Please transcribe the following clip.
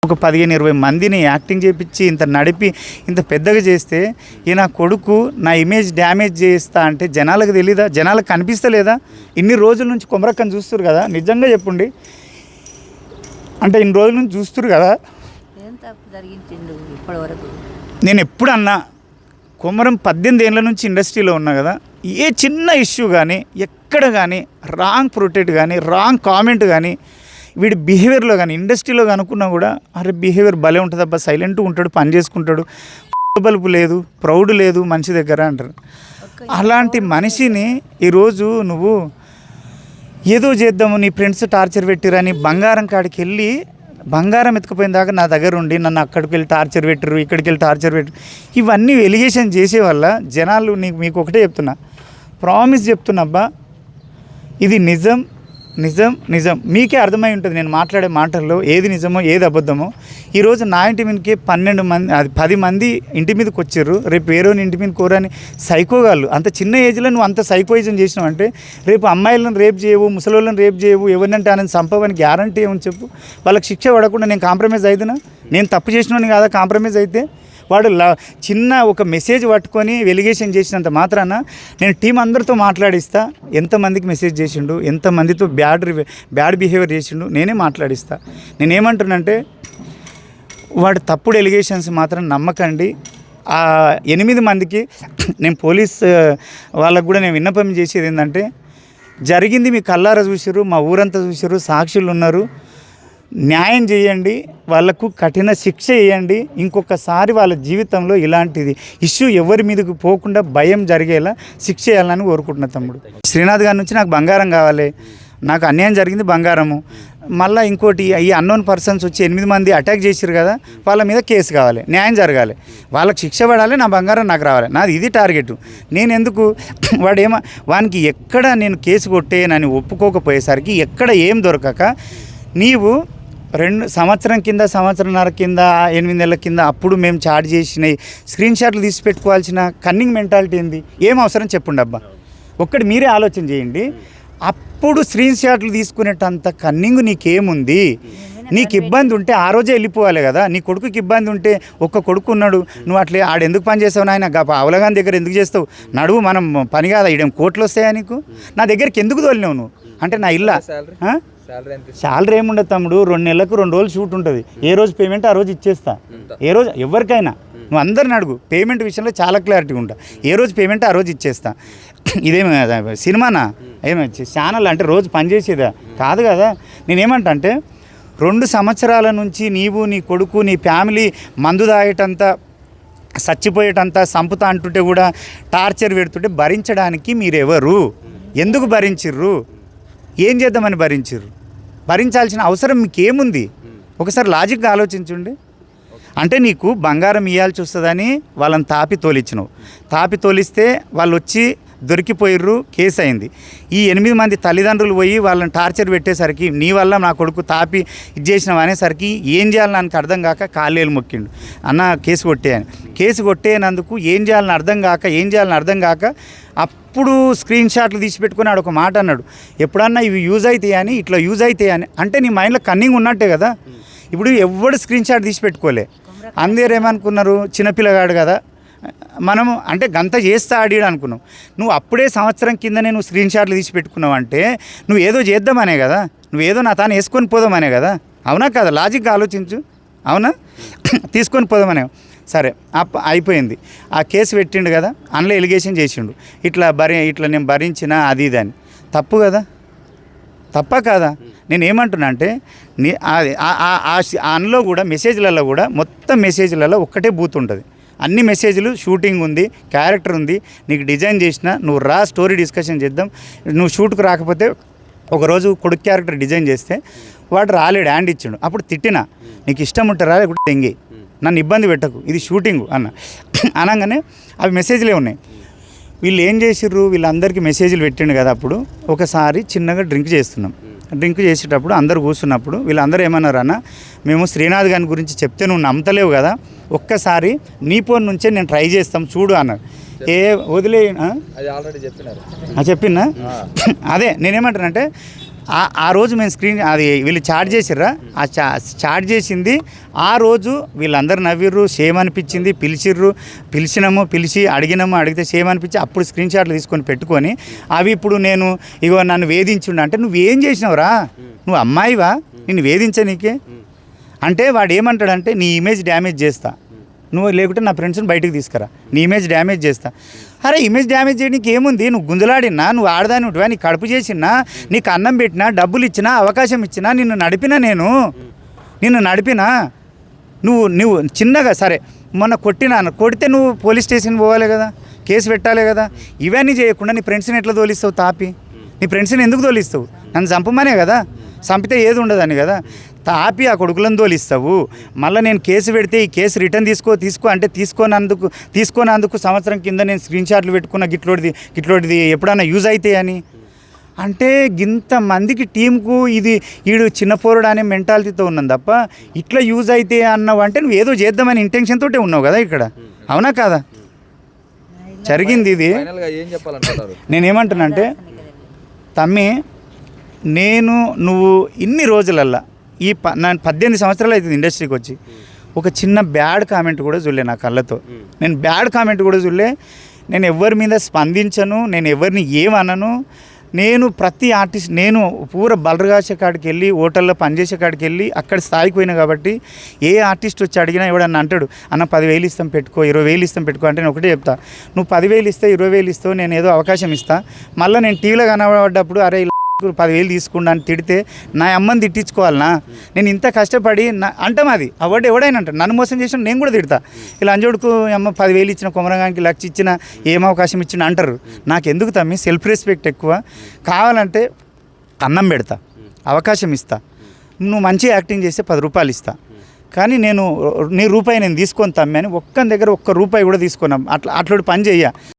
ఒక 15-20 మందిని యాక్టింగ్ చేయించి ఇంత నడిపి ఇంత పెద్దగా చేస్తే ఈ నా కొడుకు నా ఇమేజ్ డ్యామేజ్ చేస్తా అంటే జనాలకు తెలీదా? జనాలకు కనిపిస్తలేదా? ఇన్ని రోజుల నుంచి కొమరక్కని చూస్తారు కదా, నిజంగా చెప్పండి. అంటే ఇన్ని రోజుల నుంచి చూస్తారు కదా. నేను ఎప్పుడు అన్నా కొమరం 18 ఏళ్ళ నుంచి ఇండస్ట్రీలో ఉన్నా కదా, ఏ చిన్న ఇష్యూ కానీ ఎక్కడ కానీ రాంగ్ ప్రొటెక్ట్ కానీ రాంగ్ కామెంట్ కానీ వీడి బిహేవియర్లో కానీ ఇండస్ట్రీలో కనుక్కున్నా కూడా అరే బిహేవియర్ భలే ఉంటుంది అబ్బా, సైలెంట్గా ఉంటాడు, పని చేసుకుంటాడు, బలుపు లేదు, ప్రౌడ్ లేదు మనిషి దగ్గర అంటారు. అలాంటి మనిషిని ఈరోజు నువ్వు ఏదో చేద్దాము నీ ఫ్రెండ్స్ టార్చర్ పెట్టిరని బంగారం కాడికి వెళ్ళి బంగారం ఎత్తుకుపోయిన దాకా నా దగ్గర ఉండి నన్ను అక్కడికి వెళ్ళి టార్చర్ పెట్టరు, ఇక్కడికి వెళ్ళి టార్చర్ పెట్టరు, ఇవన్నీ ఎలిగేషన్ చేసే వల్ల జనాలు మీకు ఒకటే చెప్తున్నా, ప్రామిస్ చెప్తున్నా అబ్బా, ఇది నిజం నిజం నిజం. మీకే అర్థమై ఉంటుంది నేను మాట్లాడే మాటల్లో ఏది నిజమో ఏది అబద్ధమో. ఈరోజు నా ఇంటి మీదకి 12 మంది 10 మంది ఇంటి మీదకి వచ్చారు, రేపు వేరేని ఇంటి మీద కోరని సైకోగాళ్ళు. అంత చిన్న ఏజ్లో నువ్వు అంత సైకోయిజం చేసినావు అంటే రేపు అమ్మాయిలను రేపు చేయవు, ముసలోళ్ళని రేపు చేయవు, ఎవరినంటే ఆయన సంపవని గ్యారంటీ ఏమని చెప్పు. వాళ్ళకి శిక్ష పడకుండా నేను కాంప్రమైజ్ అవుతున్నా? నేను తప్పు చేసినోని కాదా కాంప్రమైజ్ అయితే? వాడు చిన్న ఒక మెసేజ్ పట్టుకొని వెలిగేషన్ చేసినంత మాత్రాన నేను టీం అందరితో మాట్లాడిస్తా, ఎంతమందికి మెసేజ్ చేసిండు, ఎంతమందితో బ్యాడ్ బిహేవియర్ చేసిండు నేనే మాట్లాడిస్తా. నేనేమంటున్నానంటే వాడు తప్పుడు ఎలిగేషన్స్ మాత్రం నమ్మకండి. ఆ 8 మందికి నేను పోలీస్ వాళ్ళకు కూడా నేను విన్నపం చేసేది ఏంటంటే, జరిగింది మీ కళ్ళారా చూసారు, మా ఊరంతా చూసారు, సాక్షులు ఉన్నారు, న్యాయం చేయండి, వాళ్ళకు కఠిన శిక్ష వేయండి. ఇంకొకసారి వాళ్ళ జీవితంలో ఇలాంటిది ఇష్యూ ఎవరి మీదకి పోకుండా భయం జరిగేలా శిక్ష చేయాలని కోరుకుంటున్నా తమ్ముడు. శ్రీనాథ్ గారి నుంచి నాకు బంగారం కావాలి, నాకు అన్యాయం జరిగింది బంగారము. మళ్ళీ ఇంకోటి ఈ అన్నోన్ పర్సన్స్ వచ్చి 8 మంది అటాక్ చేసారు కదా, వాళ్ళ మీద కేసు కావాలి, న్యాయం జరగాలి, వాళ్ళకి శిక్ష పడాలి, నా బంగారం నాకు రావాలి. నాది ఇది టార్గెట్. నేను ఎందుకు వానికి ఎక్కడ నేను కేసు కొట్టేనని ఒప్పుకోకపోయేసరికి ఎక్కడ ఏం దొరకక నీవు 2 సంవత్సరం కింద సంవత్సరంన్నర కింద 8 నెలల కింద అప్పుడు మేము చాట్ చేసినాయి స్క్రీన్ షాట్లు తీసి పెట్టుకోవాల్సిన కన్నింగ్ మెంటాలిటీ ఏంది? ఏం అవసరం చెప్పండి అబ్బా, ఒక్కటి మీరే ఆలోచన చేయండి. అప్పుడు స్క్రీన్ షాట్లు తీసుకునేటంత కన్నింగ్ నీకేముంది? నీకు ఇబ్బంది ఉంటే ఆ రోజే వెళ్ళిపోవాలి కదా. నీ కొడుకుకి ఇబ్బంది ఉంటే ఒక్క కొడుకు ఉన్నాడు, నువ్వు అట్లే ఆడెందుకు పని చేస్తావు నాయన, అవలగాని దగ్గర ఎందుకు చేస్తావు, నడువు మనం పని కాదా, ఈడేం కోట్లు వస్తాయా నీకు, నా దగ్గరికి ఎందుకు తోలినావు నువ్వు అంటే నా ఇల్లా? శాలరీ ఏముండదు తమ్ముడు, 2 నెలలకు 2 రోజులు షూట్ ఉంటుంది, ఏ రోజు పేమెంట్ ఆ రోజు ఇచ్చేస్తా. ఏ రోజు ఎవరికైనా నువ్వు అందరిని అడుగు, పేమెంట్ విషయంలో చాలా క్లారిటీగా ఉంటా, ఏ రోజు పేమెంట్ ఆ రోజు ఇచ్చేస్తా. ఇదేమి సినిమానా, ఏమి ఛానల్ అంటే రోజు పనిచేసేదా కాదు కదా. నేనేమంటా అంటే 2 సంవత్సరాల నుంచి నీవు నీ కొడుకు నీ ఫ్యామిలీ మందు తాగేటంతా చచ్చిపోయేటంతా సంపుతా అంటుంటే కూడా టార్చర్ పెడుతుంటే భరించడానికి మీరెవరు? ఎందుకు భరించిర్రు? ఏం చేద్దామని భరించిర్రు? భరించాల్సిన అవసరం మీకేముంది? ఒకసారి లాజిక్గా ఆలోచించండి. అంటే నీకు బంగారం ఇవ్వాల్సి వస్తుందని వాళ్ళని తాపి తోలిచ్చినావు, తాపి తోలిస్తే వాళ్ళు వచ్చి దొరికిపోయిర్రు, కేసు అయింది. ఈ 8 మంది తల్లిదండ్రులు పోయి వాళ్ళని టార్చర్ పెట్టేసరికి నీ వల్ల నా కొడుకు తాపి ఇది చేసినావు అనేసరికి ఏం చేయాలని నాకు అర్థం కాక కాళ్ళేలు మొక్కిండు, అన్న కేసు కొట్టేయని. కేసు కొట్టేనందుకు ఏం చేయాలని అర్థం కాక అప్పుడు స్క్రీన్ షాట్లు తీసి పెట్టుకుని ఆడు ఒక మాట అన్నాడు, ఎప్పుడన్నా ఇవి యూజ్ అవుతాయని, ఇట్లా యూజ్ అవుతాయని. అంటే నీ మైండ్లో కన్నింగ్ ఉన్నట్టే కదా. ఇప్పుడు ఎవడు స్క్రీన్ షాట్ తీసి పెట్టుకోలే, అందరు ఏమనుకున్నారు, చిన్నపిల్లగాడు కదా మనము అంటే గంత చేస్తా ఆడిడు అనుకున్నావు. నువ్వు అప్పుడే సంవత్సరం కిందనే నువ్వు స్క్రీన్ షాట్లు తీసి పెట్టుకున్నావు అంటే నువ్వు ఏదో చేద్దామనే కదా, నువ్వేదో నా తాను వేసుకొని పోదామనే కదా. అవునా కదా? లాజిక్గా ఆలోచించు. అవునా? తీసుకొని పోదామనే. సరే అయిపోయింది, ఆ కేసు పెట్టిండు కదా, అందులో ఎలిగేషన్ చేసిండు, ఇట్లా నేను భరించిన అది ఇది అని. తప్పు కదా, తప్ప కాదా? నేను ఏమంటున్నా అంటే అందులో కూడా మెసేజ్లలో కూడా మొత్తం మెసేజ్లలో ఒక్కటే బూత్ ఉంటుంది, అన్ని మెసేజ్లు షూటింగ్ ఉంది, క్యారెక్టర్ ఉంది, నీకు డిజైన్ చేసిన నువ్వు రా స్టోరీ డిస్కషన్ చేద్దాం. నువ్వు షూట్కి రాకపోతే ఒకరోజు కొడుకు క్యారెక్టర్ డిజైన్ చేస్తే వాడు రాలేడు, హ్యాండ్ ఇచ్చిండు, అప్పుడు తిట్టినా నీకు ఇష్టం ఉంటే రా, లేకుంటే తెంగి, నన్ను ఇబ్బంది పెట్టకు, ఇది షూటింగ్ అనగానే అవి మెసేజ్లే ఉన్నాయి. వీళ్ళు ఏం చేసిర్రు, వీళ్ళందరికీ మెసేజ్లు పెట్టిండు కదా. అప్పుడు ఒకసారి చిన్నగా డ్రింక్ చేసేటప్పుడు అందరు కూర్చున్నప్పుడు వీళ్ళందరూ ఏమన్నారు, అన్న మేము శ్రీనాథ్ గారి గురించి చెప్తే నువ్వు నమ్మతలేవు కదా, ఒక్కసారి నీ ఫోన్ నుంచే నేను ట్రై చేస్తాం చూడు అన్నారు. వదిలే చెప్పినా. అదే నేనేమంటానంటే ఆ రోజు మేము స్క్రీన్ అది వీళ్ళు చాట్ చేసిర్రా ఆ చాట్ చేసింది ఆ రోజు వీళ్ళందరూ నవ్విర్రు, సేమ్ అనిపించింది, పిలిచి అడిగితే సేమ్ అనిపించి అప్పుడు స్క్రీన్ షాట్లు తీసుకొని పెట్టుకొని అవి ఇప్పుడు నేను ఇగో నన్ను వేధించుండ అంటే నువ్వేం చేసినావురా, నువ్వు అమ్మాయివా, నిన్ను వేధించనీకే అంటే వాడు ఏమంటాడంటే నీ ఇమేజ్ డ్యామేజ్ చేస్తా, నువ్వు లేకుంటే నా ఫ్రెండ్స్ని బయటకు తీసుకురా, నీ ఇమేజ్ డ్యామేజ్ చేస్తా. అరే ఇమేజ్ డ్యామేజ్ చేయడానికి ఏముంది, నువ్వు గుంజలాడినా, నువ్వు ఆడదాని ఉంటువా, నీకు కడుపు చేసినా, నీకు అన్నం పెట్టినా, డబ్బులు ఇచ్చినా, అవకాశం ఇచ్చినా, నిన్ను నడిపినా నువ్వు చిన్నగా సరే మొన్న కొడితే నువ్వు పోలీస్ స్టేషన్ పోవాలి కదా, కేసు పెట్టాలి కదా. ఇవన్నీ చేయకుండా నీ ఫ్రెండ్స్ని ఎట్లా తోలిస్తావు తాపి, నీ ఫ్రెండ్స్ని ఎందుకు తోలిస్తావు, నన్ను చంపమనే కదా, చంపితే ఏది ఉండదని కదా, తాపి ఆ కొడుకులను తోలిస్తావు. మళ్ళీ నేను కేసు పెడితే ఈ కేసు రిటర్న్ తీసుకో అంటే తీసుకోనందుకు సంవత్సరం కింద నేను స్క్రీన్ షాట్లు పెట్టుకున్న గిట్లోటిది ఎప్పుడన్నా యూజ్ అవుతాయి అని అంటే ఇంతమందికి టీంకు ఇది ఈడు చిన్న పోరుడు అనే మెంటాలిటీతో ఉన్నాను తప్ప ఇట్లా యూజ్ అయితే అన్నావు అంటే నువ్వు ఏదో చేద్దామని ఇంటెన్షన్ తోటే ఉన్నావు కదా ఇక్కడ, అవునా కాదా? జరిగింది ఇది. నేనేమంటున్నానంటే తమ్మి, నువ్వు ఇన్ని రోజులల్లా నేను 18 సంవత్సరాలు అవుతుంది ఇండస్ట్రీకి వచ్చి ఒక చిన్న బ్యాడ్ కామెంట్ కూడా చూడలే నా కళ్ళతో. నేను బ్యాడ్ కామెంట్ కూడా చూడలే, నేను ఎవరి మీద స్పందించను, నేను ఎవరిని ఏమనను. నేను ప్రతి ఆర్టిస్ట్ నేను పూర బలరగాసే కాడికి వెళ్ళి హోటల్లో పనిచేసే కాడికి వెళ్ళి అక్కడ స్థాయికి పోయినా కాబట్టి ఏ ఆర్టిస్ట్ వచ్చి అడిగినా ఎవడన్నా అంటాడు అన్న 10,000 ఇస్తాం పెట్టుకో, 20,000 ఇస్తాం పెట్టుకో అంటే నేను ఒకటే చెప్తా, నువ్వు 10,000 ఇస్తే 20,000 ఇస్తావు, నేను ఏదో అవకాశం ఇస్తా. మళ్ళీ నేను టీవీలో కనబడ్డప్పుడు అరే 10,000 తీసుకుండా అని తిడితే నా అమ్మని తిట్టించుకోవాలనా? నేను ఇంత కష్టపడి అంటాం అది అవార్డు ఎవడైనా అంటాడు, నన్ను మోసం చేసిన నేను కూడా తిడతా. ఇలా అంజోడుకు అమ్మ 10,000 ఇచ్చిన, కొమరంగానికి 1,00,000 ఇచ్చిన, ఏం అవకాశం ఇచ్చిన అంటారు. నాకు ఎందుకు తమ్మి, సెల్ఫ్ రెస్పెక్ట్ ఎక్కువ. కావాలంటే అన్నం పెడతా, అవకాశం ఇస్తా, నువ్వు మంచి యాక్టింగ్ చేస్తే 10 రూపాయలు ఇస్తా, కానీ నీ రూపాయి నేను తీసుకొని తమ్మి అని ఒక్కని దగ్గర ఒక్క రూపాయి కూడా తీసుకున్నాం. అట్లాంటి పని చెయ్య.